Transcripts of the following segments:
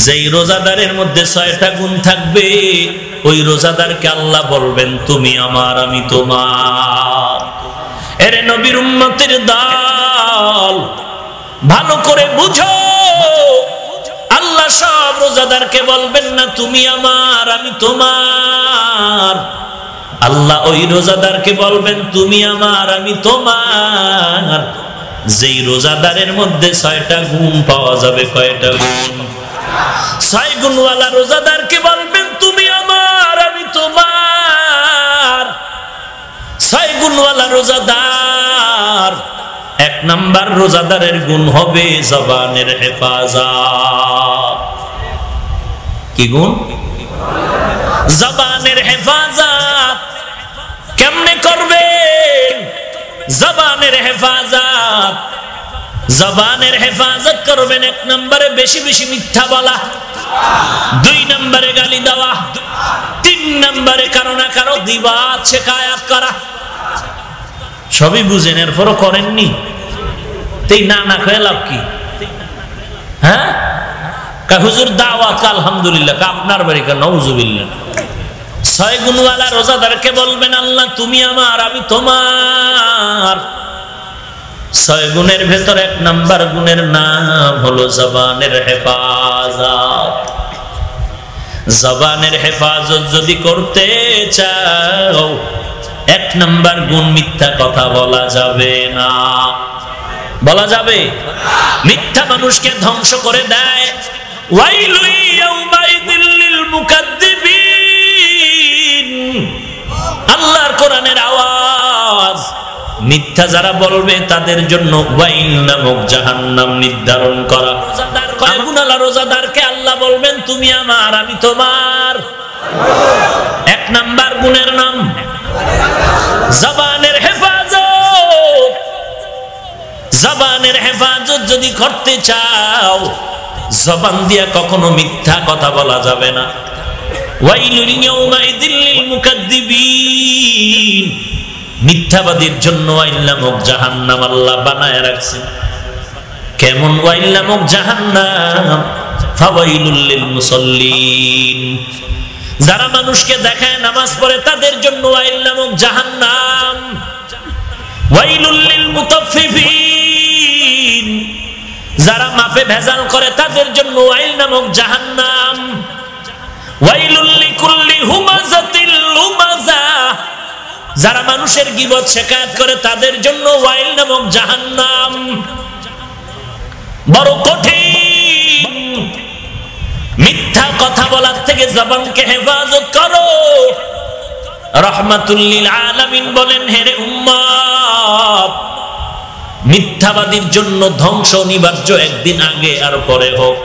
যেই রোজাদারের মধ্যে 6টা গুণ থাকবে ওই রোজাদারকে আল্লাহ বলবেন তুমি আমার আমি তোমার। এরে নবীর উম্মতের দল, ভালো করে বুঝো, আল্লাহ সব রোজাদারকে বলবেন না তুমি আমার আমি তোমার। আল্লাহ ওই রোজাদারকে বলবেন তুমি আমার আমি তোমার যেই রোজাদারের মধ্যে 6টা গুণ পাওয়া যাবে। কয়টা গুণ? 6 গুণওয়ালা রোজাদারকে বলবেন তুমি আমার আমি তোমার। 6 গুণওয়ালা রোজাদার, 1 নাম্বার রোজাদারের গুণ হবে জবানের হেফাজত। কি গুণ? জবানের হেফাজত। কেমনে করবে জবানের হেফাজত? জবানের হেফাজত করবেন 1 নম্বরে বেশি বেশি মিথ্যা বলা, 2 নম্বরে গালি দেওয়া, 3 নম্বরে কারো না কারো দিবাত শিকায়াত করা। সবই বুঝেন, এরপরও করেননি, তাই না না কয়ে লাভ কি? হ্যাঁ, হুজুর দাওয়াত আলহামদুলিল্লাহ, আপনার বাড়ি কা নাউজুবিল্লাহ। 6 গুণওয়ালা রোজাদারকে বলবেন আল্লাহ তুমি আমার আমি তোমার। 6 গুণের ভেতর 1 নাম্বার গুণের নাম হলো জবানের হেফাজত। জবানের হেফাজত যদি করতে চাও 1 নাম্বার গুণ মিথ্যা কথা বলা যাবে না। বলা যাবে? মিথ্যা মানুষকে ধ্বংস করে দেয়। ওয়াইলু ইয়াউমাইযিল লিল মুকাদ্দিবিন, আল্লাহর কোরআনের আওয়াজ। মিথ্যা যারা বলবে তাদের জন্য ওয়াইল নামক জাহান্নাম নির্ধারণ করা। কয় গুণওয়ালা রোজাদারকে আল্লাহ বলবেন তুমি আমার আমি তোমার। 1 নাম্বার গুণের নাম জবানের হেফাজত। জবানের হেফাজত যদি করতে চাও জবান দিয়া কখনো মিথ্যা কথা বলা যাবে না। ওয়াইলুল ইয়াউমাইযিল লিল মুকাদ্দিবিন, মিথ্যাবাদীর জন্য ওয়াইল নামক জাহান্নাম আল্লাহ বানায় রাখছেন। কেমন ওয়াইল নামক জাহান্নাম? ফাওয়াইলুল লিল মুসাল্লিন, যারা মানুষকে দেখায় নামাজ পড়ে তাদের জন্য ওয়াইল নামক জাহান্নাম। ওয়াইলুল লিল মুতাফফিফিন, যারা মাপে ভেজাল করে তাদের জন্য ওয়াইল নামক জাহান্নাম। ওয়াইলুল লিকুল্লি হুমাযাতিল লুমাযা, যারা মানুষের গীবত শিকায়াত করে তাদের জন্য ওয়াইল নামক জাহান্নাম। বড় কঠিন। মিথ্যা কথা বলার থেকে জবানকে হেফাজত করো। রাহমাতুল লিল আলামিন বলেন হেরে উম্মত, মিথ্যাবাদীর জন্য ধ্বংস অনিবার্য, একদিন আগে আর পরে হোক।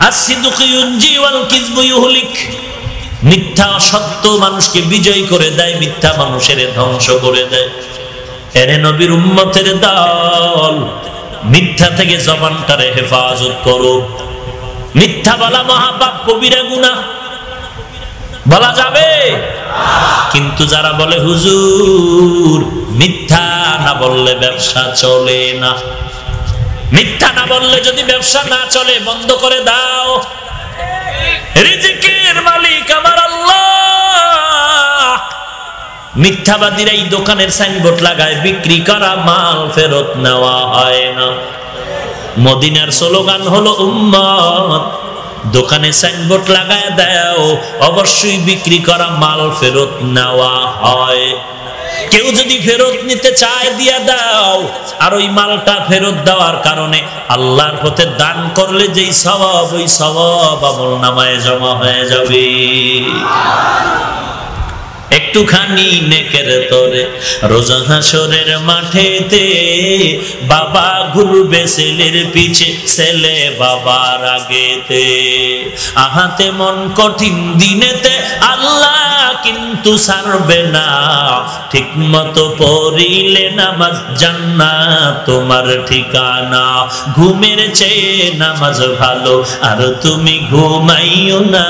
আসিদুকু ইউনজি ওয়াল কিযবু ইউহলিক, মিথ্যা সত্য মানুষকে বিজয় করে দেয়, মিথ্যা মানুষের ধ্বংস করে দেয়। এরে নবীর উম্মতের দল, মিথ্যা থেকে জবানটারে হেফাজত করো। মিথ্যা বলা মহাপাপ, কবিরা গুনাহ। বলা যাবে? কিন্তু যারা বলে হুজুর মিথ্যা না বললে ব্যবসা চলে না, মিথ্যা না বললে যদি ব্যবসা না চলে বন্ধ করে দাও। রিজিকের মালিক আমার আল্লাহ। মিথ্যাবাদীরা এই দোকানের সাইনবোর্ড লাগায় বিক্রি করা মাল ফেরত নেওয়া হয় না। মদিনার স্লোগান হলো উম্মত দোকানে সাইনবোর্ড লাগায় দাও, অবশ্যই বিক্রি করা মাল ফেরত নেওয়া হয়। কেউ যদি ফেরত নিতে চায় দিয়া দাও, আর ওই মালটা ফেরত দেওয়ার কারণে আল্লাহর পথে দান করলে যেই সওয়াব, ওই সওয়াব আমলনামায় জমা হয়ে যাবে। একটুখানি নেকের তরে রোজা হাসরের মাঠেতে বাবা ঘুরবে ছেলের পিছে, ছেলে বাবার আগেতে। আহাতে মন কঠিন দিনেতে আল্লাহ কিন্তু ছাড়বে না, ঠিক মতো পড়িলে নামাজ জান্নাত তোমার ঠিকানা। ঘুমের চেয়ে নামাজ ভালো আর তুমি ঘুমাইও না,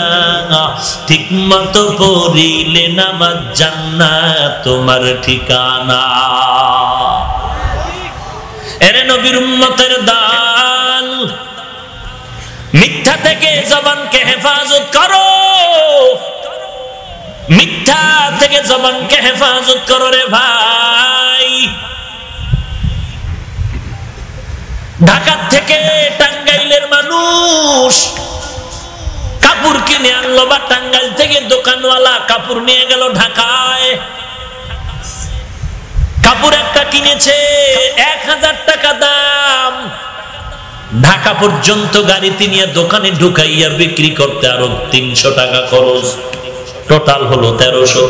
ঠিক মতো পড়িলে নামাজ জান্নাত তোমার ঠিকানা। এরে নবীর উম্মতের দল, মিথ্যা থেকে জবানকে হেফাজত করো, মিথ্যা থেকে জবানকে হেফাজত করো রে ভাই। ঢাকা থেকে টাঙ্গাইলের মানুষ কাপড় কিনে আনলো, বা টাঙ্গাইল থেকে দোকানওয়ালা কাপড় নিয়ে গেল ঢাকায়। কাপড় একটা কিনেছে 1000 টাকা দাম, ঢাকা পর্যন্ত গাড়িতে নিয়ে দোকানে ঢুকাইয়া বিক্রি করতে আরো 300 টাকা খরচ, টোটাল হলো 1300।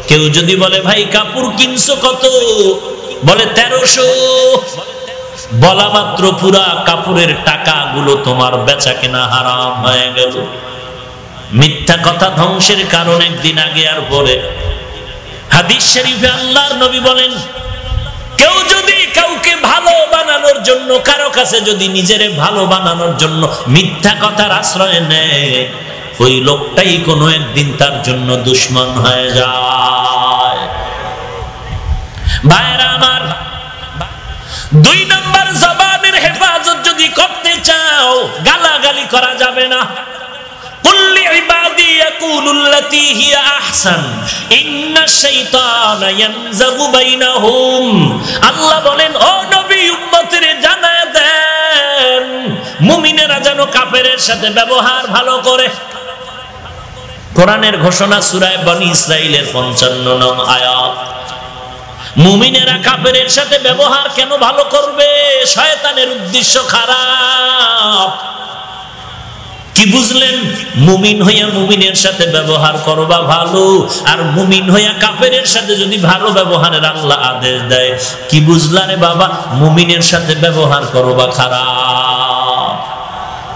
কেউ যদি বলে ভাই কাপড় কিনছো কত, বলে 1300, বলা মাত্র পুরা কাপড়ের টাকাগুলো তোমার বেচা কেনা হারাম হয়ে গেল। মিথ্যা কথা ধ্বংসের কারণ একদিন আগে আর পরে। হাদিস শরীফে আল্লাহর নবী বলেন, কেউ যদি কাউকে ভালো বানানোর জন্য, কারো কাছে যদি নিজেরে ভালো বানানোর জন্য মিথ্যা কথার আশ্রয় নেয়, ওই লোকটাই কোনো একদিন তার জন্য দুশমন হয়ে যায়। ভাইরা আমার, 2 নম্বর জবানের হেফাজত যদি করতে চাও, গালাগালি করা যাবে না। কুল্লি ইবাদি ইয়াকুলুল্লাতী হিয়া আহসান ইন্নাশ শাইতানা ইয়ানজাগু বাইনাহুম। আল্লাহ বলেন, ও নবী উম্মতেরে জানায় দেন, মুমিনেরা যেন কাফেরের সাথে ব্যবহার ভালো করে। কোরআনের ঘোষণা সূরা বনী ইসরাঈলের 55 নং আয়াত। মুমিনেরা কাফেরের সাথে ব্যবহার কেন ভালো করবে? শয়তানের উদ্দেশ্য খারাপ। কি বুঝলেন? মুমিন হইয়া মুমিনের সাথে ব্যবহার করবা ভালো, আর মুমিন হইয়া কাফেরের সাথে যদি ভালো ব্যবহারের আল্লাহ আদেশ দেয়, কি বুঝলা রে বাবা? মুমিনের সাথে ব্যবহার করবা খারাপ।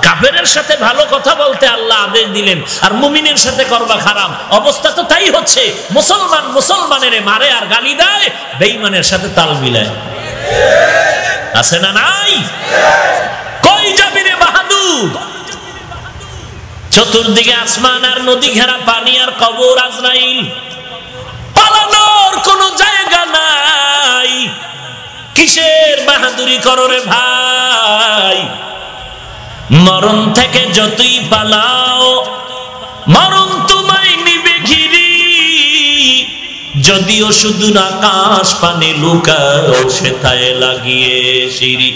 কাফেরের সাথে ভালো কথা বলতে আল্লাহ আদেশ দিলেন, আর মুমিনের সাথে করবা খারাপ। অবস্থা তো তাই হচ্ছে। মুসলমান মুসলমানের মারে আর গালি দেয়, বেঈমানের সাথে তাল মিলায়। আছে না নাই? কই যাবি রে বাহাদুর? চতুর্দিকে আসমান আর নদী ঘেরা পানি আর কবর, আজরাইল, পালানোর কোনো জায়গা নাই। কিসের বাহাদুরি করো রে ভাই? মরণ থেকে যতই পালাও, মরণ তোমায় নিবে ঘিরি। যদিও শুধু আকাশ পানে লুকাও, সেথায় লাগিয়ে সিঁড়ি।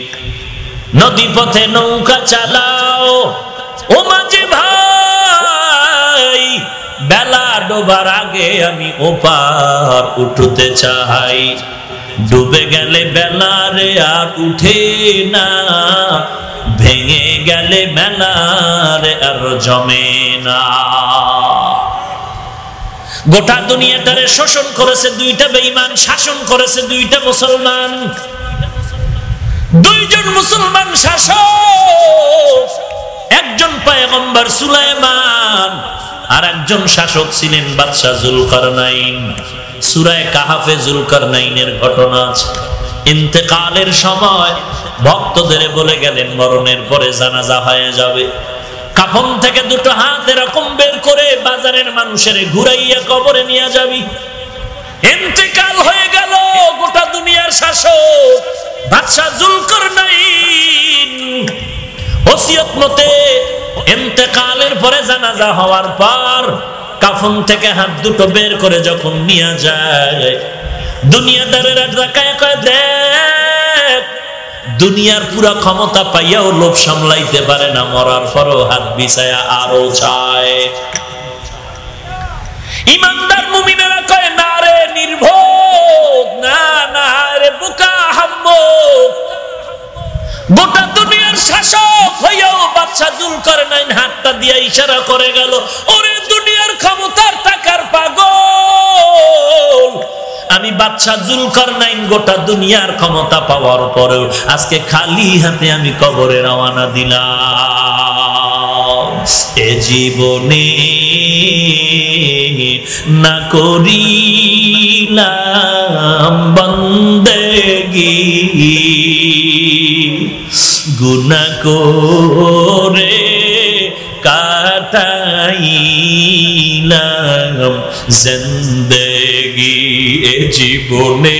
নদী পথে নৌকা চালাও, ও মাঝে ভাই, বেলা ডোবার আগে আমি ওপার উঠতে চাই। ডুবে গেলে বেলা রে আর উঠে না, ভেঙে গেলে বেলা রে আর জমে না। গোটা দুনিয়াটারে শোষণ করেছে 2টা বেঈমান, শাসন করেছে 2টা মুসলমান। 2 জন মুসলমান শাসক, একজন পয়গম্বর সুলাইমান, আর একজন শাসক ছিলেন বাদশা জুলকারনাইন। সূরা কাহাফে জুলকারনাইনের ঘটনা আছে। ইন্তেকালের সময় ভক্তদের বলে গেলেন, মরণের পরে জানাজা হয়ে যাবে। কাফন থেকে 2টো হাত এরকম বের করে বাজারের মানুষের ঘুরাইয়া কবরে নিয়ে যাবি। ইন্তেকাল হয়ে গেল গোটা দুনিয়ার শাসক বাদশা জুলকারনাইন। ওসিয়ত মতে ইন্তেকালের পরে জানাজা হওয়ার পর কাফন থেকে হাত 2টো বের করে যখন নিয়ে যায়, দুনিয়াদারেরা তাকায় কয়, দেখ, দুনিয়ার পুরা ক্ষমতা পাইয়াও লোভ সামলাইতে পারে না, মরার পরও হাত বিছায়া আরো চায়। ইমানদার মুমিনেরা কয়, না রে নির্বোধ, না না রে বোকা হাম্মক। গোটা দুনিয়ার শাসক হইয়াও বাদশা জুলকারনাইন হাতটা দিয়ে ইশারা করে গেল, ওরে দুনিয়ার ক্ষমতার টাকার পাগল, আমি বাদশা জুলকারনাইন গোটা দুনিয়ার ক্ষমতা পাওয়ার পরেও আজকে খালি হাতে আমি কবরে রওনা দিলাম। এ জীবনে না করিলাম বন্দেগি, গুনাহ করে কাটাইলাম জিন্দেগি। এ জীবনে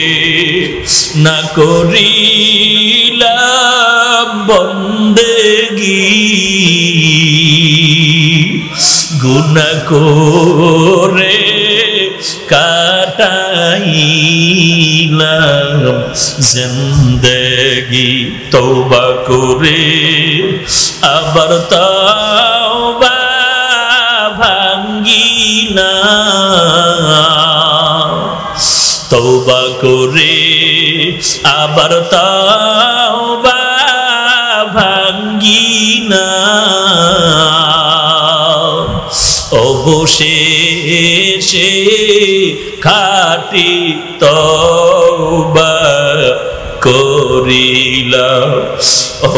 না করিলাম বন্দেগি, গুনাহ করে কাটাইলাম জিন্দেগি, তওবা করে আবার তওবা ভাঙ্গিলাম, তওবা করে আবার তওবা ভাঙ্গিলাম, অবশেষে খাঁটি তওবা করিলাম,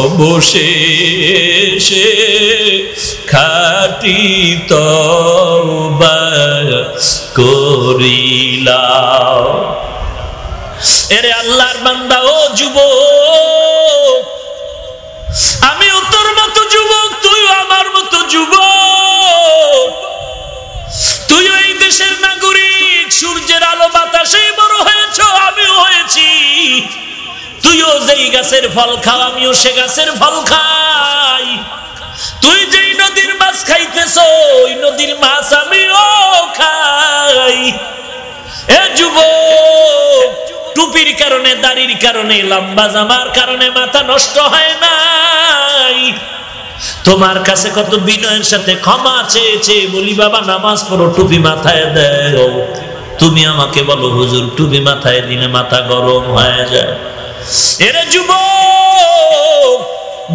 অবশেষে খাঁটি তওবা করিলাম। এরে আল্লাহর বান্দা, ও যুবক, আমিও তোর মতো যুবক, তুইও আমার মতো যুবক, তুইও এই দেশের নাগরিক, সূর্যের আলো বাতাসে বড় হয়েছ, আমিও হয়েছি। তুইও যেই গাছের ফল খাও, আমিও সে গাছের ফল খাই। তুই যেই নদীর মাছ খাইতেছ, ওই নদীর মাছ আমিও খাই। এ যুবক, টুপির কারণে, দাড়ির কারণে, লম্বা জামার কারণে মাথা নষ্ট হয় নাই। তোমার কাছে কত বিনয়ের সাথে ক্ষমা চেয়েছে, বলি বাবা নামাজ পড়ো, টুপি মাথায় দাও। তুমি আমাকে বলো হুজুর টুপি মাথায় দিলে মাথা গরম হয়ে যায়। এরে যুবক,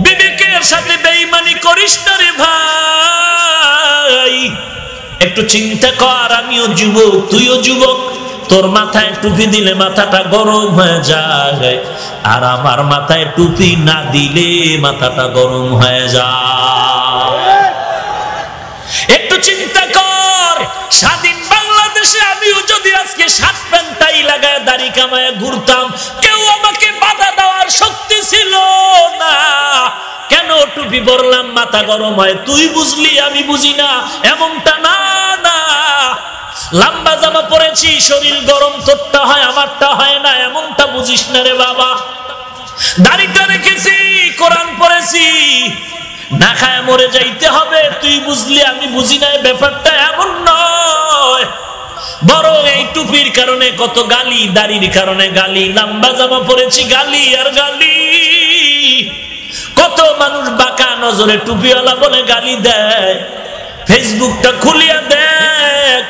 বিবেকের সাথে বেঈমানি করিস না রে ভাই। একটু চিন্তা কর, আমিও যুবক, তুইও যুবক। তোর মাথায় টুপি দিলে মাথাটা গরম হয়ে যায়, আর আমার মাথায় টুপি না দিলে মাথাটা গরম হয়ে যায়। একটু চিন্তা কর, স্বাধীন বাংলাদেশে আমিও যদি আজকে শার্ট প্যান্ট টাই লাগায় দাড়ি কামায় ঘুরতাম, কেউ আমাকে বাধা দেওয়ার শক্তি ছিল না। কেন টুপি পরলাম মাথা গরম হয়, তুই বুঝলি আমি বুঝি না, এমনটা না। না, লম্বা জামা পরেছি, শরীর গরম, তোরটা হয় আমারটা হয় না, এমনটা বুঝিস না রে বাবা। দাড়িটা রেখেছি, কোরআন পড়েছি, না খায় মরে যাইতে হবে, তুই বুঝলি আমি বুঝি না, ব্যাপারটা এমন নয়। বরং এই টুপির কারণে কত গালি, দাড়ির কারণে গালি, লম্বা জামা পরেছি গালি আর গালি। কত মানুষ বাঁকা নজরে টুপিওয়ালা বলে গালি দেয়। ফেসবুকটা খুলিয়া দেখ,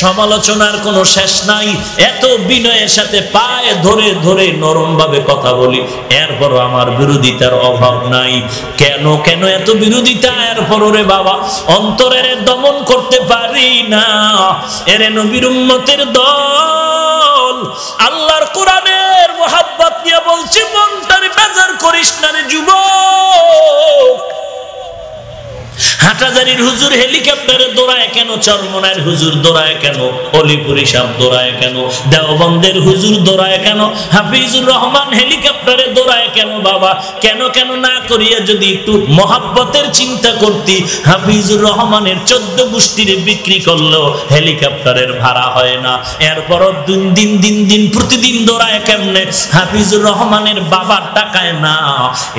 সমালোচনার কোনো শেষ নাই। এত বিনয়ের সাথে পায়ে ধরে ধরে নরম ভাবে কথা বলি, এরপরও আমার বিরোধিতার অভাব নাই। কেন কেন এত বিরোধিতা? এরপরও রে বাবা অন্তরের দমন করতে পারি না। এরে নবীর উম্মতের দল, আল্লাহর কোরআনের মোহাব্বত নিয়ে বলছি, মনটারে বেজার করিস না রে যুবক। হাটাজারির হুজুর হেলিকপ্টারে দৌড়ায় কেন? চরমনার হুজুর দৌড়ায় কেন? অলিপুরি সাহেব দৌড়ায় কেন? দেওবন্দের হুজুর দৌড়ায় কেন? হাফিজুর রহমান হেলিকপ্টারে দৌড়ায় কেন? বাবা কেন কেন না করিয়া যদি একটু মহাব্বতের চিন্তা করতি, হাফিজুর রহমানের 14 গোষ্ঠীর বিক্রি করলেও হেলিকপ্টারের ভাড়া হয় না। এরপরও দিন দিন প্রতিদিন দৌড়ায় কেমনে? হাফিজুর রহমানের বাবার টাকায় না।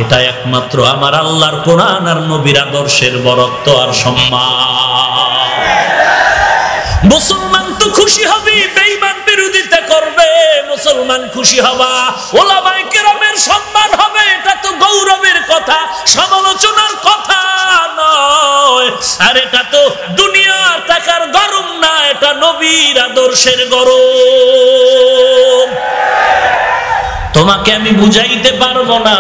এটা একমাত্র আমার আল্লাহর কোরআন আর নবীর আদর্শের বরত্ব আর সম্মান। মুসলমান তো খুশি হবে, বেঈমান বিরোধিতা করবে, মুসলমান খুশি হবা, ওলামায়ে কেরামের সম্মান হবে, এটা তো গৌরবের কথা, সমালোচনার কথা নয়। আর এটা তো দুনিয়ার টাকার গরম না, এটা নবীর আদর্শের গরম। তোমাকে আমি বুঝাইতে পারবো না।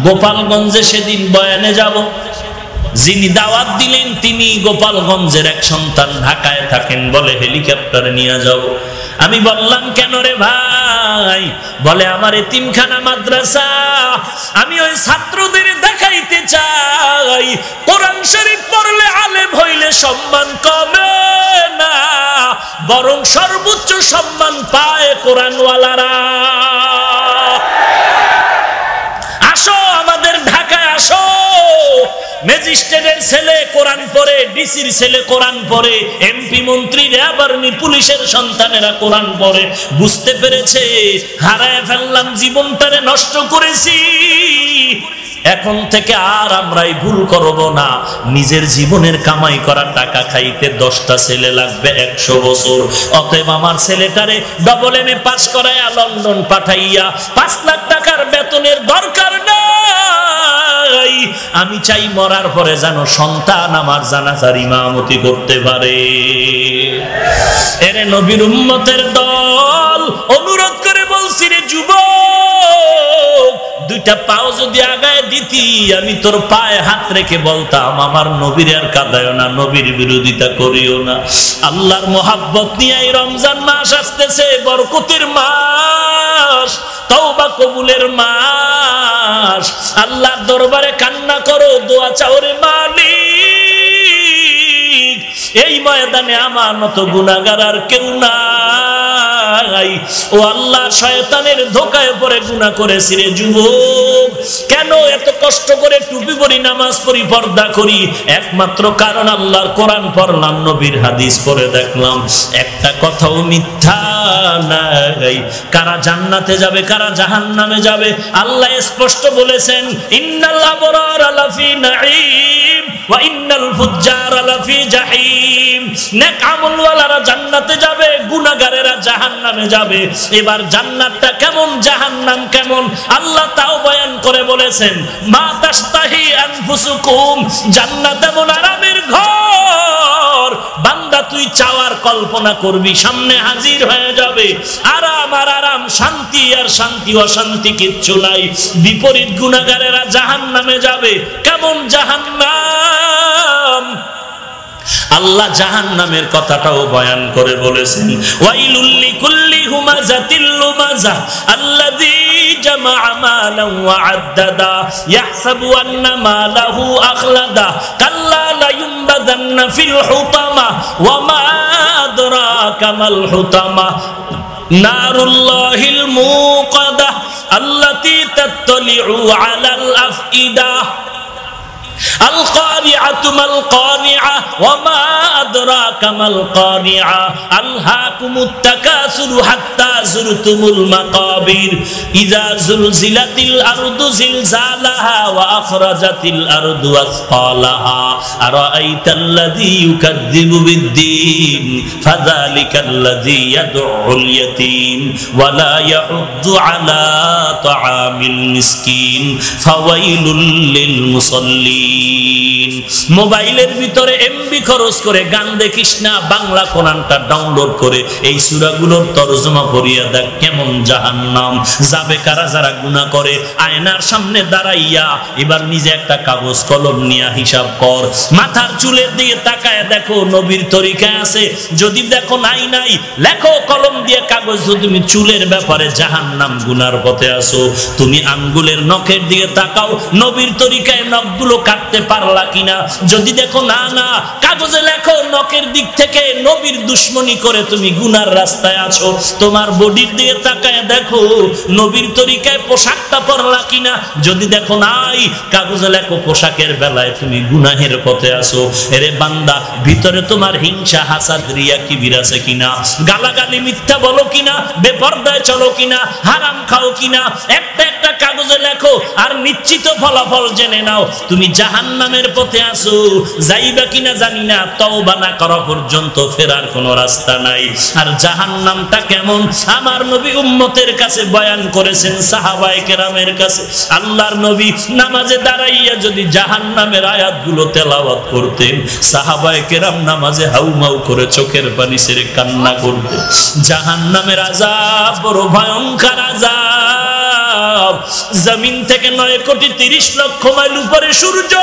গোপালগঞ্জে সেদিন বয়ানে যাব, যিনি দাওয়াত দিলেন তিনি গোপালগঞ্জের এক সন্তান, ঢাকায় থাকেন, বলে হেলিকপ্টারে নিয়ে যাব। আমি বললাম কেন রে ভাই? বলে আমার এতিমখানা মাদ্রাসা, আমি ওই ছাত্রদের দেখাইতে চাই কোরআন শরীফ পড়লে আলেম হইলে সম্মান কমে না, বরং সর্বোচ্চ সম্মান পায় কোরআনওয়ালারা। আসো আমাদের ঢাকায় আসো। ম্যাজিস্ট্রেটের ছেলে কোরআন পড়ে, ডিসির ছেলে কোরআন পড়ে, এমপি মন্ত্রী র্যাব আর্মি পুলিশের সন্তানেরা কোরআন পড়ে। বুঝতে পেরেছে হারায় ফেললাম, জীবনটারে নষ্ট করেছি। এখন থেকে আর আমরাই ভুল করব না। নিজের জীবনের কামাই করা টাকা খাইতে 10টা ছেলে লাগবে 100 বছর। অতএব আমার ছেলেটারে ডবল এমএ পাস করাইয়া লন্ডন পাঠাইয়া 5 লাখ টাকার বেতনের দরকার নাই। আমি চাই মরার পরে যেন সন্তান আমার জানাজার ইমামতি করতে পারে। এরে নবীর উম্মতের দল, অনুরোধ করে বলছি রে যুবক, 2টা পাও যদি আগায় দিতি, আমি তোর পায়ে হাত রেখে বলতাম আমার নবীর আর কাঁদায়ও না, নবীর বিরোধিতা করিও না। আল্লাহর মোহাব্বত নিয়ে এই রমজান মাস আসতেছে, বরকতের মাস, তওবা কবুলের মাস। আল্লাহর দরবারে কান্না করো, দোয়া চাও রে মালিক, এই ময়দানে আমার মতো গুনাহগার আর কেউ নাই। ও আল্লাহ, শয়তানের ধোকায় পড়ে গুনাহ করেছি রে যুবক। কেন এত কষ্ট করে টুপি পরি, নামাজ পড়ি, পর্দা করি? একমাত্র কারণ আল্লাহর কোরআন পড়লাম, নবীর হাদিস পড়ে দেখলাম একটা কথাও মিথ্যা নাই। কারা জান্নাতে যাবে, কারা জাহান্নামে যাবে, আল্লাহ স্পষ্ট বলেছেন, ইন্নাল আবরারা লাফি নাঈম ওয়া ইন্নাল ফুজ্জারা লাফি জাহিম। নেক আমলওয়ালারা জান্নাতে যাবে, গুনাহগারেরা জাহান্নামে যাবে। এবার জান্নাতটা কেমন, জাহান্নাম কেমন, আল্লাহ তাও বয়ান করে বলেছেন, মা তাশতাহি আনফুসুকুম, জান্নাত এমন আরামের ঘর, বান্দা তুই চাওয়ার কল্পনা করবি, সামনে হাজির হয়ে যাবে। আরাম আর আরাম, শান্তি আর শান্তি, অশান্তি কিচ্ছু নাই। বিপরীত গুনাহগারেরা জাহান্নামে যাবে। কেমন জাহান্নাম, আল্লাহ জাহান্নামের কথাটাও বয়ান করে বলেছেন, ওয়াইলুল লিকুল্লি হুমাযাতিল লুমাযা আল্লাযী জামাআ মালান ওয়া আদ্দাদা ইয়াহসাবু আন্না মালাহু আখলাদা কাল্লা লা ইউনবাযান্না ফিল হুতামা ওয়া মা আদরাকা মাল হুতামা নারুল্লাহিল মুকাদা আল্লাতী তাত্তালিউ আলাল আফইদা আল কারিআতু মাল কারিআ ওয়া মা আদরাকা মাল কারিআ আলহাকুমুত তাকাসুরু হাত্তা যুরতুমুল মাকাবির ইযা যুলজিলাতিল আরদু জিলজালাহা ওয়া আখরাজাতিল আরদু আসকালাহা আরাআইতাল্লাযী ইউকাযযিবু বিদ্দীন ফাযালিকাল্লাযী ইয়াদউল ইয়াতীম ওয়া লা ইয়াহুদ্দু আলা তাআমিল মিসকিন ফাওয়াইলুল লিল মুসাল্লিন। মোবাইলের ভিতরে এমবি খরচ করে গান দেখিস না, বাংলা কোরআনটা ডাউনলোড করে এই সূরাগুলোর তরজমা পড়িয়া দেখ কেমন জাহান্নাম যাবে কারা যারা গুনাহ করে। আয়নার সামনে দাঁড়াইয়া এবার নিজে একটা কাগজ কলম নিয়ে হিসাব কর, মাথার চুলের দিকে তাকায় দেখো নবীর তরিকায় আছে, যদি দেখো নাই নাই লেখো কলম দিয়ে কাগজ। তুমি চুলের ব্যাপারে জাহান্নাম গুনার পথে আসো। তুমি আঙ্গুলের নখের দিকে তাকাও, নবীর তরিকায় নখগুলো কাটতে পারলা কিনা, যদি দেখো না না কাগজে লেখো নখের দিক থেকে নবীর দুশ্মনী করে তুমি গুনার রাস্তায় আছো। তোমার বডির দিকে তাকায় দেখো নবীর তরিকায় পোশাকটা পরলা কিনা, যদি দেখো নাই কাগজে লেখো পোশাকের বেলায় তুমি গুনাহের পথে আছো। এরে বান্দা, ভিতরে তোমার হিংসা, হাসাদ, রিয়া, কিবির আছে কিনা, গালাগালি মিথ্যা বলো কিনা, বেপরদায় চলো কিনা, হারাম খাও কিনা, একটা একটা কাগজে লেখো আর নিশ্চিত ফলাফল জেনে নাও তুমি জাহান্নামের পথে আছো। যাইবা কিনা জানি না, তওবা না করা পর্যন্ত ফেরার কোনো রাস্তা নাই। আর জাহান্নামটা কেমন আমার নবী উম্মতের কাছে বয়ান করেছেন, সাহাবায়ে কেরামের কাছে। আল্লাহর নবী নামাজে দাঁড়াইয়া যদি জাহান্নামের আয়াতগুলো তেলাওয়াত করতেন, সাহাবায়ে কেরাম নামাজে হাউমাউ করে চোখের পানি ছেড়ে কান্না করতেন। জাহান্নামের আযাব বড় ভয়ঙ্কর আযাব। জমিন থেকে 9,30,00,000 মাইল উপরে সূর্য,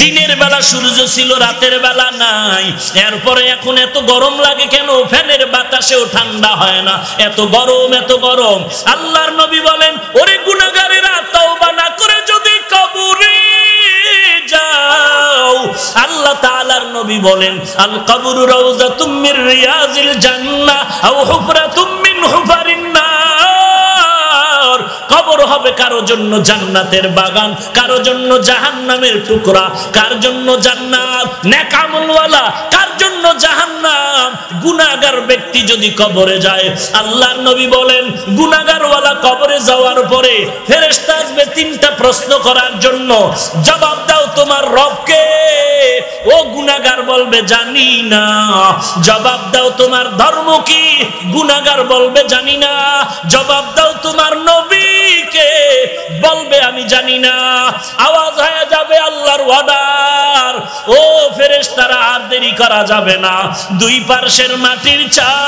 দিনের বেলা সূর্য ছিল, রাতের বেলা নাই। এরপরে এখন এত গরম লাগে কেন? ফ্যানের বাতাসেও ঠান্ডা হয় না, এত গরম এত গরম। আল্লাহর নবী বলেন, ওরে গুনাহগারেরা, তওবা না করে যদি কবরে যাও, আল্লাহ তাআলার নবী বলেন, আল কবরু রাউযাতুম মির রিয়াজিল জান্নাহ আও হুফরাতুম মিন হুফারিন নার। কবর হবে কারো জন্য জান্নাতের বাগান, কারো জন্য জাহান্নামের টুকরা, কার জন্য জান্নাত নেক আমলওয়ালা, কার জন্য জাহান্নাম। গুনাহগার ব্যক্তি যদি কবরে যায়, আল্লাহর নবী বলেন গুনাহগারওয়ালা কবরে যাওয়ার পরে ফেরেশতা আসবে তিনটা প্রশ্ন করার জন্য, জবাব দাও তোমার রবকে। ও গুনাহগার বলবে জানি না। জবাব দাও তোমার ধর্ম কি? গুনাহগার বলবে জানি না। জবাব দাও তোমার নবীকে? বলবে আমি জানি না। আওয়াজ হয়ে যাবে আল্লাহর ওয়াদার, ও ফেরেশতারা আর দেরি করা যাবে না। দুই পার্শ্বের মাটির চাপ,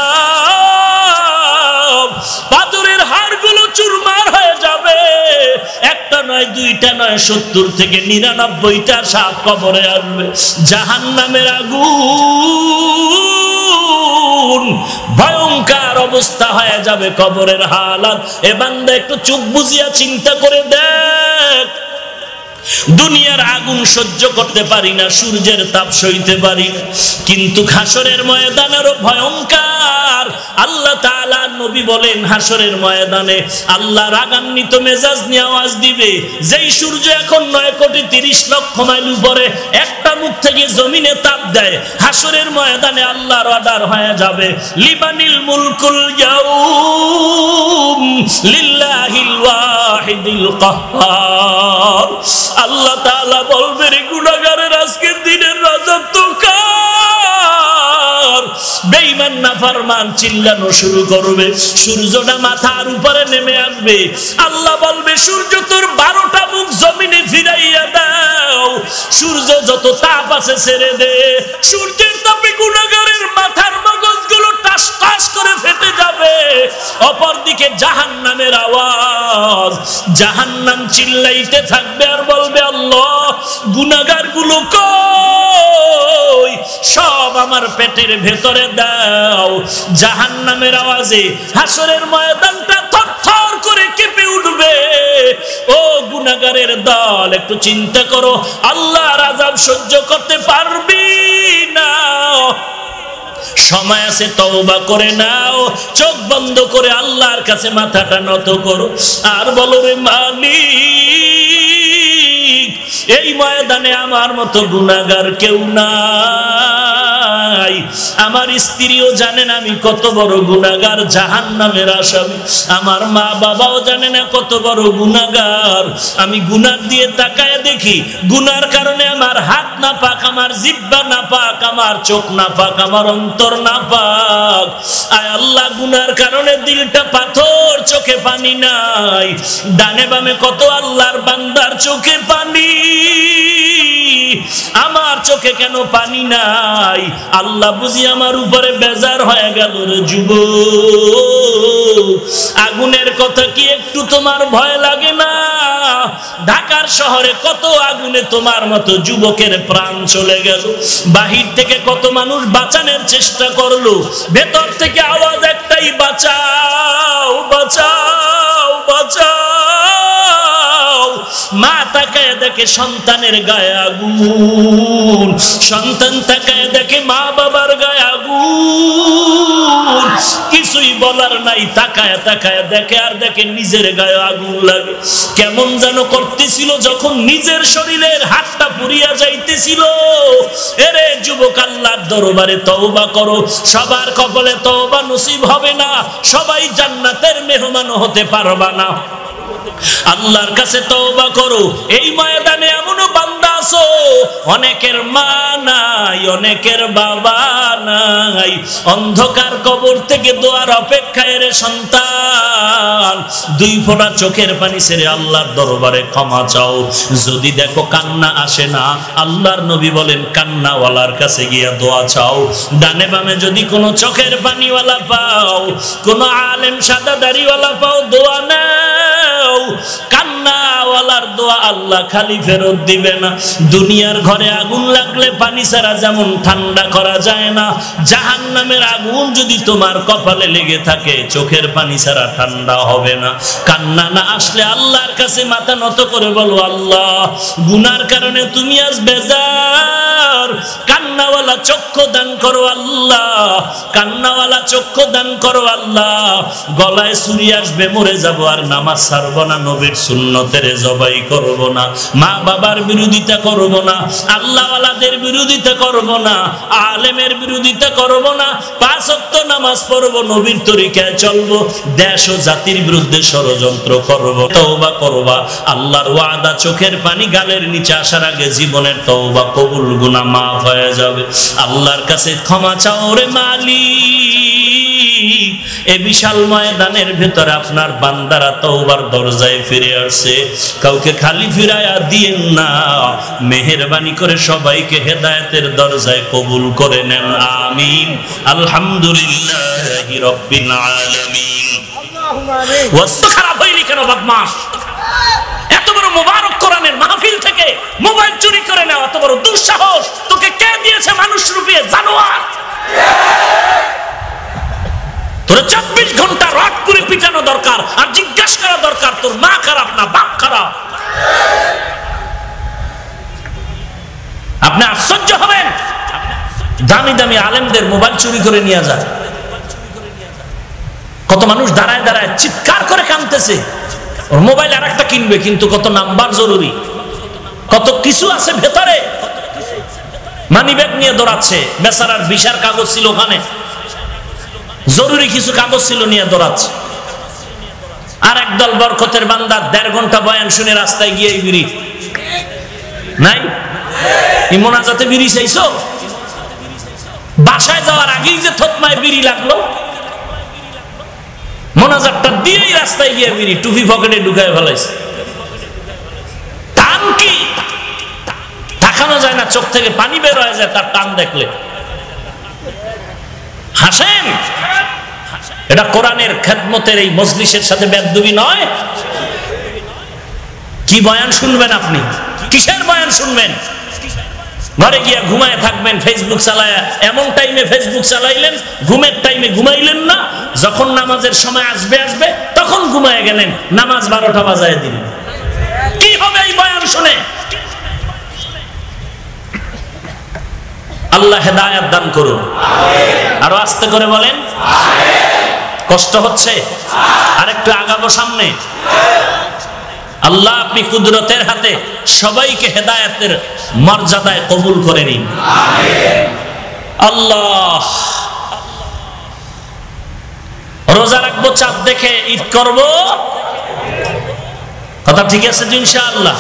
পাথরের হাড়গুলো চুরমার হয়ে যাবে। একটা নয়, দুইটা নয়, 70 থেকে 99টা সাপ কবরে আসবে। জাহান্নামের আগুন, ভয়ঙ্কর অবস্থা হয়ে যাবে কবরের হালাত। এ বান্দা একটু চোখ বুজিয়া চিন্তা করে দেখ। দুনিয়ার আগুন সহ্য করতে পারি না, সূর্যের তাপ সইতে পারি না, কিন্তু হাসরের ময়দান আরো ভয়ঙ্কর। আল্লাহ তাআলা নবী বলেন হাসরের ময়দানে আল্লাহ রাগান্বিত মেজাজ নিয়ে আওয়াজ দিবে, যেই সূর্য এখন 9,30,00,000 মাইল উপরে একটা মুখ থেকে জমিনে তাপ দেয়, হাসরের ময়দানে আল্লাহর অর্ডার হয়ে যাবে লিমানিল মুলকুল ইয়াউম লিল্লাহিল ওয়াহিদিল কাহ্হার। আল্লাহ তাআলা বলবে রে গুনাহগারের আজকের দিনের রাজত্ব কার? বেঈমান নাফরমান চিল্লানো শুরু করবে, সূর্যটা মাথার উপরে নেমে আসবে। আল্লাহ বলবে সূর্য তোর 12টা মুখ জমিনে ফিরাইয়া দাও, সূর্য যত তাপ আছে ছেড়ে দে। সূর্যের তাপে গুনাহগারের মাথার মগজগুলো টাস টাস করে ফেটে যাবে। অপরদিকে জাহান্নামের আওয়াজ, জাহান্নাম চিল্লাইতে থাকবে আর বলবে আল্লাহ গুনাহগারগুলো কই? সব আমার পেটের ভেতরে দাও। জাহান্নামের আওয়াজে হাসরের ময়দানটা থরথর করে কেঁপে উঠবে। ও গুনাহগারের দল, একটু চিন্তা করো, আল্লাহর আযাব সহ্য করতে পারবি না? সময় আছে, তওবা করে নাও, চোখ বন্ধ করে আল্লাহর কাছে মাথাটা নত করো আর বলো রে মালিক, এই ময়দানে আমার মতো গুনাহগার কেউ নাই। আমার স্ত্রীও জানেন আমি কত বড় গুনাহগার, জাহান্নামের আসামি। আমার মা বাবাও জানে না কত বড় গুনাহগার। আমি গুনাহ দিয়ে তাকায় দেখি, গুনার কারণে আমার হাত না পাক, আমার জিহ্বা না পাক, আমার চোখ না পাক, আমার অন্তর না পাক। আয় আল্লাহ, গুনার কারণে দিলটা পাথর, চোখে পানি নাই। ডানে বামে কত আল্লাহর বান্দার চোখে পানি, আমার চোখে কেন পানি নাই? আল্লাহ বুঝি আমার উপরে বেজার হয়ে গেল রে যুবক। আগুনের কথা কি একটু তোমার ভয় লাগে না? ঢাকার শহরে কত আগুনে তোমার মতো যুবকের প্রাণ চলে গেল। বাহির থেকে কত মানুষ বাঁচানোর চেষ্টা করলো, ভেতর থেকে আওয়াজ একটাই, বাঁচাও বাঁচাও বাঁচাও। মা তাকায় দেখে সন্তানের গায়ে আগুন, সন্তান তাকায় দেখে মা বাবার গায়ে আগুন। কিছুই বলার নাই, তাকায় তাকায় দেখে আর দেখে নিজের গায়ে আগুন লাগে। কেমন যেন করতেছিল যখন নিজের শরীরের হাতটা পুড়িয়া যাইতেছিল। এরে যুবক, আল্লাহর দরবারে তওবা করো। সবার কপালে তওবা নসিব হবে না, সবাই জান্নাতের মেহমান হতে পারবা না। আল্লাহর কাছে তওবা করো। এই ময়দানে এমনও বান্দা আছো, অনেকের মা নাই, অনেকের বাবা নাই, অন্ধকার কবর থেকে দোয়ার অপেক্ষায় রে সন্তান। দুই ফোঁটা চোখের পানি ছেড়ে আল্লাহর দরবারে ক্ষমা চাও। যদি দেখো কান্না আসে না, আল্লাহর নবী বলেন কান্নাওয়ালার কাছে গিয়া দোয়া চাও। ডানে বামে যদি কোনো চোখের পানিওয়ালা পাও, কোনো আলেম সাদা দাড়িওয়ালা পাও, দোয়া নাও। কান্নাওয়ালার দোয়া আল্লাহ খালি ফেরত দিবে না। দুনিয়ার ঘরে আগুন লাগলে পানি ছাড়া যেমন ঠান্ডা করা যায় না, জাহান্নামের আগুন যদি তোমার কপালে লেগে থাকে, চোখের পানি ছাড়া ঠান্ডা হবে না। কান্না না আসলে আল্লাহর কাছে মাথা নত করে বলো, আল্লাহ গুনার কারণে তুমি আজ বেজার। কান্নাওয়ালা চক্ষু দান করো আল্লাহ, কান্নাওয়ালা চক্ষু দান করো আল্লাহ। গলায় ছুরি আসবে, মরে যাব, আর নামাজ ছাড়বো না, নবীর সুন্নতের জবাই করব না, মা বাবার বিরোধিতা করব না, আল্লাহওয়ালাদের বিরোধিতা করব না, আলেমের বিরোধিতা করব না, 5 ওয়াক্ত নামাজ পড়ব, নবীর তরিকায় চলবো, দেশ ও জাতির বিরুদ্ধে ষড়যন্ত্র করব। তওবা করবা, আল্লাহর ওয়াদা চোখের পানি গালের নিচে আসার আগে জীবনের তওবা কবুল, গুনাহ মাফ হয়ে যাবে। আল্লাহর কাছে ক্ষমা চাও রে মালিক। এই বিশাল ময়দানের ভেতরে আপনার বান্দারা তওবার দরজায় ফিরে আসছে, কাউকে খালি ফিরায়া দিয়েন না, মেহেরবানি করে সবাইকে হেদায়েতের দরজায় কবুল করে নেন, আমিন। আলহামদুলিল্লাহি রাব্বিল আলামিন। ওয়াসু খারাপ হইলি কেন বদমাশ? এত বড় মুবারক কোরআনের মাহফিল থেকে মোবাইল চুরি করে নেওয়া এত বড় দুঃসাহস তোকে কে দিয়েছে? মানুষ রূপে জানোয়ার। তোর 24 ঘন্টা রাত পুরে পিটানো দরকার, আর জিজ্ঞাসা করা দরকার তোর মা খারাপ না বাপ খারাপ। আপনি আশ্চর্য হবেন, দামি দামি আলেমদের মোবাইল চুরি করে নিয়ে যায়। কত মানুষ দাঁড়ায় দাঁড়ায় চিৎকার করে কাঁদতেছে, ওর মোবাইল আর একটা কিনবে, কিন্তু কত নাম্বার জরুরি, কত কিছু আছে ভেতরে। মানি ব্যাগ নিয়ে দৌড়াচ্ছে, বেচারার ভিসার কাগজ ছিল ওখানে, জরুরি কিছু কাগজ ছিল, নিয়ে দৌড়াচ্ছে। আর একদল বরকতের বান্দা 1.5 ঘন্টা বয়ান শুনে রাস্তায় গিয়ে বিড়ি নাই। এই মোনাজাতে বিড়ি চাইছো? বাসায় যাওয়ার আগেই যে থতমায় বিড়ি লাগলো, মোনাজাতটা দিয়েই রাস্তায় গিয়ে বিড়ি, টুপি পকেটে ঢুকায় ফেলাইছে। টান কি দেখানো যায় না, চোখ থেকে পানি বের হয়ে যায় তার টান দেখলে। হাসেন, এটা কোরআনের খেদমতের এই মজলিসের সাথে বেদবি নয়। কি বয়ান শুনবেন আপনি? কিসের বয়ান শুনবেন? ঘরে গিয়া ঘুমায় থাকবেন ফেসবুক চালায়া। এমন টাইমে ফেসবুক চালাইলেন, ঘুমের টাইমে ঘুমাইলেন না, যখন নামাজের সময় আসবে তখন ঘুমায় গেলেন, নামাজ 12টা বাজায় দিলেন। কি হবে এই বয়ান শুনে? আল্লাহ হেদায়েত দান করুন। আরো আস্তে করে বলেন। কষ্ট হচ্ছে? আরেকটু আগাবো সামনে। আল্লাহ আপনি কুদরতের হাতে সবাইকে হেদায়েতের মর্যাদায় কবুল করে নিন। আল্লাহ, রোজা রাখবো, চাঁদ দেখে ঈদ করব, কথা ঠিক আছে তো ইনশাআল্লাহ?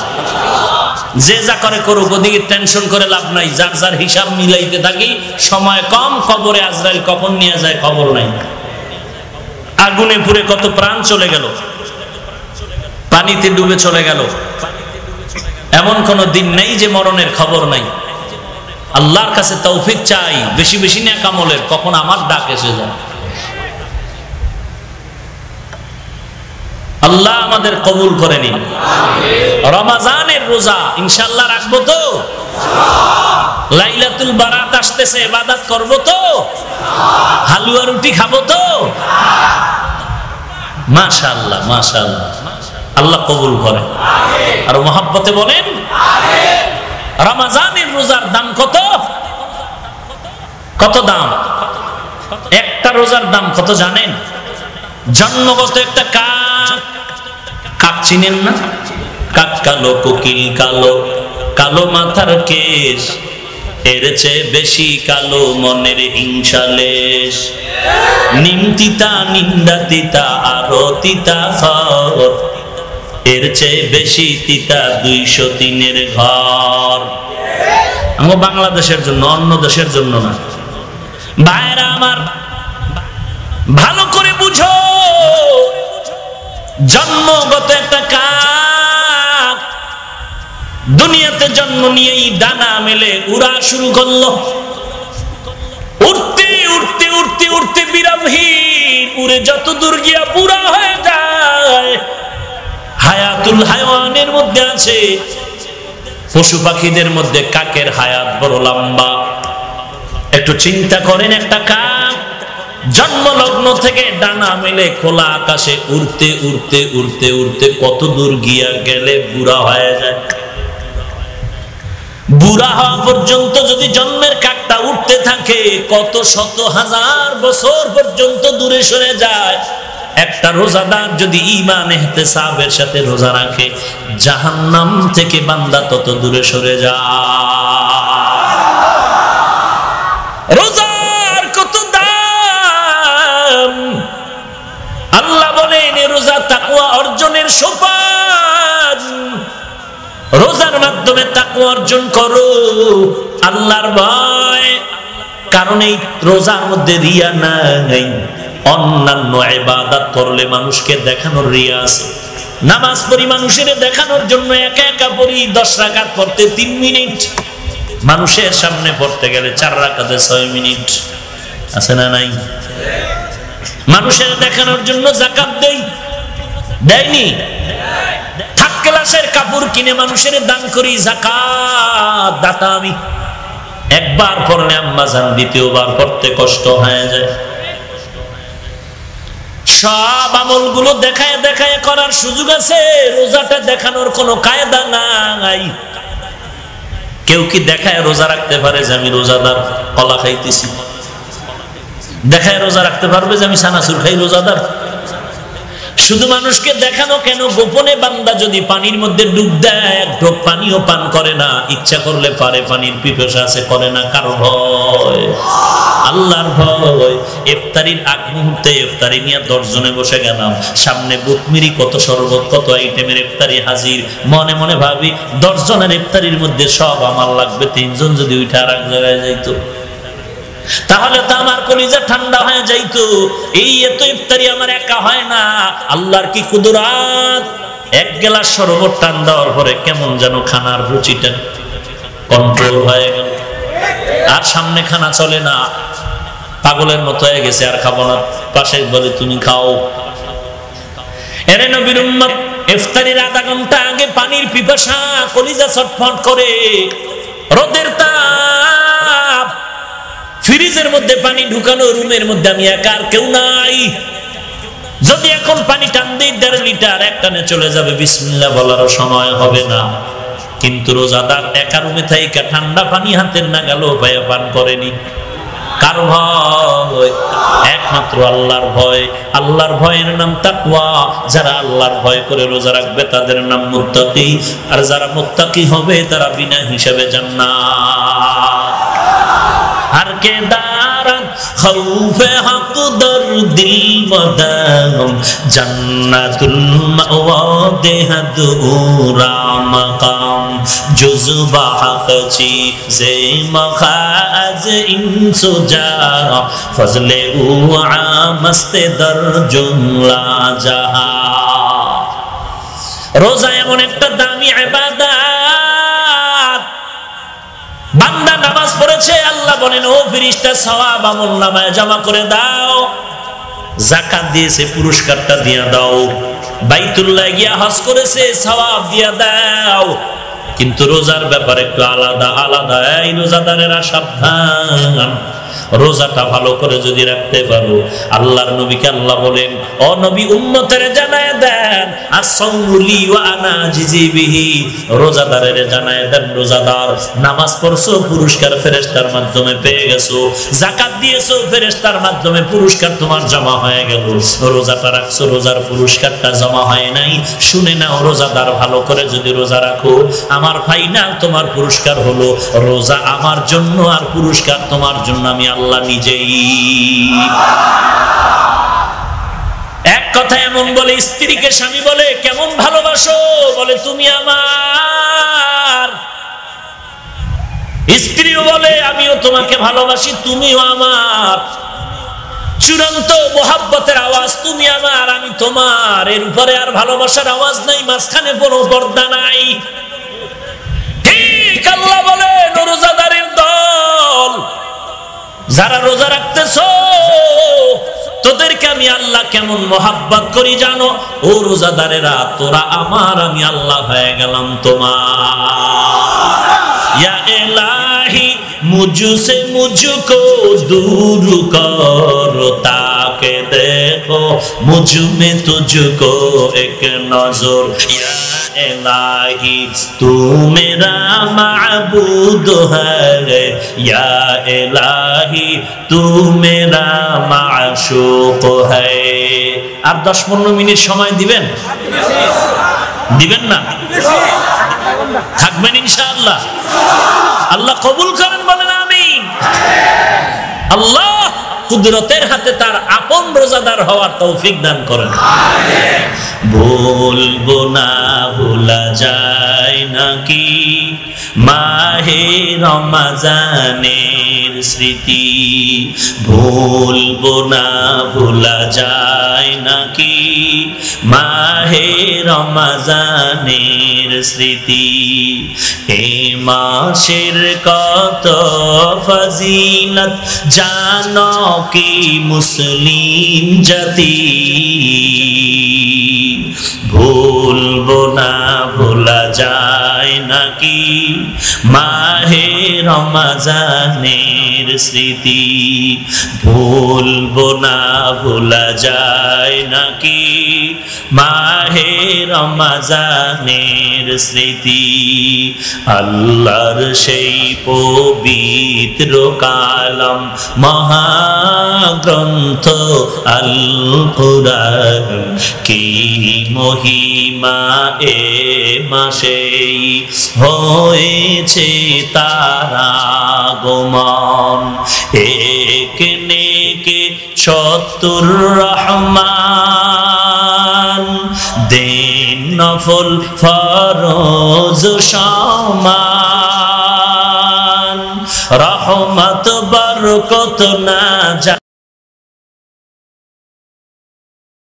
যে যা করে করুক, ওদিকে টেনশন করে লাভ নাই, যার যার হিসাব মিলাইতে থাকি। সময় কম, কবরে আজরাইল কখন নিয়ে যায় খবর নাই। আগুনে পুড়ে কত প্রাণ চলে গেল, পানিতে ডুবে চলে গেল, এমন কোন দিন নেই যে মরণের খবর নাই। আল্লাহর কাছে তৌফিক চাই বেশি বেশি নেক আমলের, কখন আমার ডাক এসে যায়। আল্লাহ আমাদের কবুল করে নিন। রমজানের রোজা ইনশাআল্লাহ রাখবো তো? লাইলাতুল বারাত আসতেছে, ইবাদত করব তো? হালুয়া রুটি খাবো তো? মাশাআল্লাহ মাশাআল্লাহ, আল্লাহ কবুল করে। আর মহব্বতে বলেন রমজানের রোজার দাম কত? কত দাম? একটা রোজার দাম কত জানেন? জন্মগত একটা কাক, কাক চিনেন না? কাক কালো, কোকিল কালো, কালো মাথার কেশ, এর চেয়ে বেশি কালো মনের হিংসালেশ। নিম তিতা, নিন্দা তিতা, আরো তিতা ফল, এর চেয়ে বেশি তিতা 203-এর ঘর। আমার বাংলাদেশের জন্য, অন্য দেশের জন্য না। ভাইরা আমার, ভালো করে বুঝো, জন্মগত একটা কাক দুনিয়াতে জন্ম নিয়েই ডানা মেলে উড়া শুরু করলো। উড়তে উড়তে উড়তে উড়তে বিরামহীন উড়ে যত দূর গিয়া পুরা হয়ে যায়। হায়াতুল হায়াওয়ানের মধ্যে আছে, পশু পাখিদের মধ্যে কাকের হায়াত বড় লম্বা। একটু চিন্তা করেন, একটা কাক জন্মলগ্ন থেকে ডানা মেলে খোলা আকাশে উড়তে উড়তে উড়তে উড়তে কত দূর গিয়া গেলে বুড়া হয়ে যায়। বুড়া হওয়া পর্যন্ত যদি জন্মের কাকটা উঠতে রাখে কত শত হাজার বছর পর্যন্ত দূরে সরে যায়। একটা রোজাদার যদি ঈমান ইহতিসাবের সাথে রোজা রাখে, জাহান্নাম থেকে বান্দা তত দূরে সরে যায়। রোজার কত দাম! আল্লাহ বলেন রোজা তাকওয়া অর্জনের সোপান। রোজার মাধ্যমে তাকওয়া অর্জন করো, আল্লাহর ভয়। কারণ এই রোজার মধ্যে রিয়া নাই। অন্যান্য ইবাদত করলে মানুষকে দেখানোর রিয়া আছে। নামাজ পড়ি মানুষের দেখানোর জন্য, একা একা পড়ি 10 রাকাত পড়তে 3 মিনিট, মানুষের সামনে পড়তে গেলে 4 রাকাতে 6 মিনিট। আছে না নাই? মানুষের দেখানোর জন্য যাকাত দেয়নি। থার্ড ক্লাসের কাপড় কিনে মানুষের দান করি, যাকাত দাতা আমি। একবার পড়লে আম্মাজান দ্বিতীয়বার পড়তে কষ্ট হয়ে যায়। সব আমলগুলো দেখায় দেখায় করার সুযোগ আছে, রোজাটা দেখানোর কোনো কায়দা নাই। কেউ কি দেখায় রোজা রাখতে পারে যে আমি রোজাদার, কলা খাইতেছি? দেখায় রোজা রাখতে পারবে যে আমি সানাসুর খাই রোজাদার? শুধু মানুষকে দেখানো কেন? গোপনে বান্দা যদি পানির মধ্যে ডুব দেয়, এক ঢোক পানিও পান করে না, ইচ্ছা করলে পারে, পানির পিপাসা আছে, করে না। কারো ভয়, আল্লাহর ভয়। ইফতারির আগ মুহূর্তে ইফতারি নিয়ে 10 জনে বসে গেলাম, সামনে বুকমিরি, কত শরবত, কত আইটেমের ইফতারি হাজির। মনে মনে ভাবি 10 জনের ইফতারির মধ্যে সব আমার লাগবে, 3 জন যদি উঠে আর এক জায়গায় যাইতো তাহলে তো আমার কলিজা ঠান্ডা হয়ে যাইতো। এই এত ইফতারি আমার একা হয় না। আল্লাহর কি কুদরাত! এক গ্লাস শরবত টান দেওয়ার পরে কেমন যেন খানার রুচিটা কন্ট্রোল হয়ে গেল, আর সামনে খানা চলে না, পাগলের মতো হয়ে গেছে, আর খাবো না। পাশে বলে তুমি খাও। এরে নবীর উম্মত, ইফতারির আধা ঘন্টা আগে পানির পিপাসা, কলিজা ছটফট করে। রোদের তাপ, ফ্রিজের মধ্যে পানি ঢুকানো, রুমের মধ্যে আমি একা, আর কেউ নাই। যদি এখন পানি টান দিই 1.5 লিটার, এক টানে চলে যাবে, বিসমিল্লাহ বলারও সময় হবে না। কিন্তু রোজাদার একা রুমে থাইকা ঠান্ডা পানি হাতের না গেল ভয়ে পান করেনি। কার ভয়? একমাত্র আল্লাহর ভয়। আল্লাহর ভয়ের নাম তাকওয়া। যারা আল্লাহর ভয় করে রোজা রাখবে তাদের নাম মুত্তাকি, আর যারা মুত্তাকি হবে তারা বিনা হিসাবে জান্নাত। हर के दारन खौफे हक दर दिल मदाम जन्नतुल मअवा देहद उरा मकाम जुज़बा हक चीज़े मखाज इंसो जा फजले उआ मस्ते दर जुमला जहा। रोजा एमन एकटा दामी इबादत। বান্দা নামাজ পড়েছে, আল্লাহ বলেন ও ফেরেশতা সওয়াব আমলনামায় জমা করে দাও। যাকাত দিয়েছে, পুরস্কারটা দিয়া দাও। বাইতুল্লাহ গিয়া হজ করেছে, সওয়াব দিয়া দাও। কিন্তু রোজার ব্যাপারে একটু আলাদা। এই রোজাদারেরা সাবধান, রোজাটা ভালো করে যদি রাখতে পারো, আল্লাহর নবীকে আল্লাহ বলেন ও নবী উম্মতের জানায় দেন আস-সাওমু লি ওয়া আনা আজিজি বিহি। রোজাদারের জানায় দেন, রোজাদার নামাজ পড়ছো, পুরস্কার ফেরেশতার মাধ্যমে পেয়ে গেছো। যাকাত দিয়েছো, ফেরেশতার মাধ্যমে পুরস্কার তোমার জমা হয়ে গেল। রোজাটা রাখছো, রোজার পুরস্কারটা জমা হয় নাই। শুনে নাও, রোজাদার ভালো করে যদি রোজা রাখো, আমার ফাইনাল তোমার পুরস্কার হলো রোজা আমার জন্য, আর পুরস্কার তোমার জন্য আমি আল্লাহ নিজেই। এক কথা এমন বলে, স্ত্রীকে স্বামী বলে কেমন ভালোবাসো, বলে তুমি আমার। স্ত্রীও বলে আমিও তোমাকে ভালোবাসি, তুমিও আমার। চূড়ান্ত মোহাব্বতের আওয়াজ তুমি আমার, আমি তোমার। এর উপরে আর ভালোবাসার আওয়াজ নাই, মাঝখানে কোনো পর্দা নাই। ঠিক আল্লাহ বলেন রোজাদারের দল, যারা রোজা রাখতেছো তোদেরকে আমি আল্লাহ কেমন মোহাব্বত করি জানো? ও রোজাদারেরা, তোরা আমার, আমি আল্লাহ হয়ে গেলাম তোমার। ইয়া ইলাহি মুঝসে মুঝকো दूर करो ताके देखो मुझ में तुझको एक नजर। या इलाही तू मेरा माबूद है, या इलाही तू मेरा माशूक है। আর 10-15 মিনিট সময় দিবেন? দিবেন না? থাকবেন ইনশাআল্লাহ? আল্লাহ কবুল করেন, বলেন আমিন। আল্লাহ কুদরতের হাতে তার আপন রোজাদার হওয়ার তৌফিক দান করেন। বলবো না ভোলা যায় নাকি মাহে রমজানের স্মৃতি, ভুলবো না ভোলা যায় নাকি মাহে রমজানের স্মৃতি। এ মাসের কত ফজিলত জানো কি মুসলিম জাতি, ভুলবো না ভোলা যায় নাকি মাহে রমজানের স্মৃতি, ভুলবো না ভোলা যায় নাকি মাহে রমজানের স্মৃতি। আল্লাহর সেই পবিত্র কালাম মহাগ্রন্থ আল কুরআন, কি মহিমা এ মাসেই হয়েছে তার আগমন। এক নেকে ৭০ রহমান, দেন নফল ফরজ সমান, রহমত বরকত না